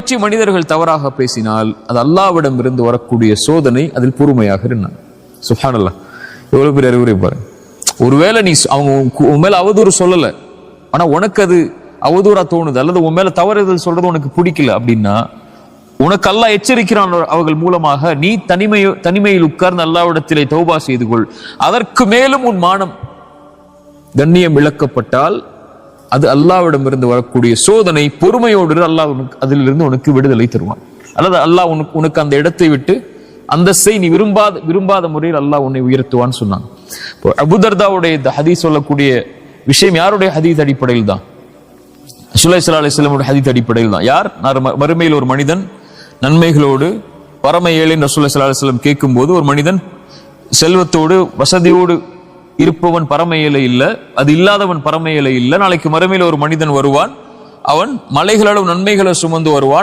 பற்றி மனிதர்கள் தவறாக பேசினால் அது அல்லாஹ்விடம் இருந்து வரக்கூடிய சோதனை, அதில் பொறுமையாக இருந்தான். சுப்ஹானல்லாஹ், எவ்வளவு பெரிய அறிவுரை பாருங்க. ஒருவேளை நீ அவங்க உன் மேல அவதூறு சொல்லல, ஆனா உனக்கு அது அவதூறா தோணுது, அல்லது உன் மேல தவறுதல் சொல்றது உனக்கு பிடிக்கல அப்படின்னா, உனக்கு அல்லாஹ் எச்சரிக்கிறான் அவர்கள் மூலமாக, நீ தனிமையில் உட்கார்ந்து அல்லாஹ்விடத்திலே தௌபா செய்து கொள். அதற்கு மேலும் உன் மானம் கண்ணியம் இழக்கப்பட்டால் அது அல்லாஹ்விடம் இருந்து வரக்கூடிய சோதனை. பொறுமையோடு அல்லாஹ் அதிலிருந்து உனக்கு விடுதலை தருவான். அல்லது அல்லாஹ் உனக்கு அந்த இடத்தை விட்டு அந்தஸ்தை நீ விரும்பாத முறையில் அல்லாஹ் உன்னை உயர்த்துவான்னு சொன்னாங்க. அபூ தர்தாவுடைய இந்த ஹதீஸ் சொல்லக்கூடிய விஷயம் யாருடைய ஹதீஸ் அடிப்படையில் தான்? ரசூலுல்லாஹி ஸல்லல்லாஹு அலைஹி வஸல்லம் ஹதீஸ் அடிப்படையில் தான். யார் மறுமையில் ஒரு மனிதன் நன்மைகளோடு பரம ஏழைன்னு ரசூலுல்லாஹி ஸல்லல்லாஹு அலைஹி வஸல்லம் கேட்கும்போது, ஒரு மனிதன் செல்வத்தோடு வசதியோடு இருப்பவன் பரம ஏழை இல்ல, அது இல்லாதவன் பரம ஏழை இல்ல. நாளைக்கு மறுமையில் ஒரு மனிதன் வருவான், அவன் மலைகளளவு நன்மைகளை சுமந்து வருவான்.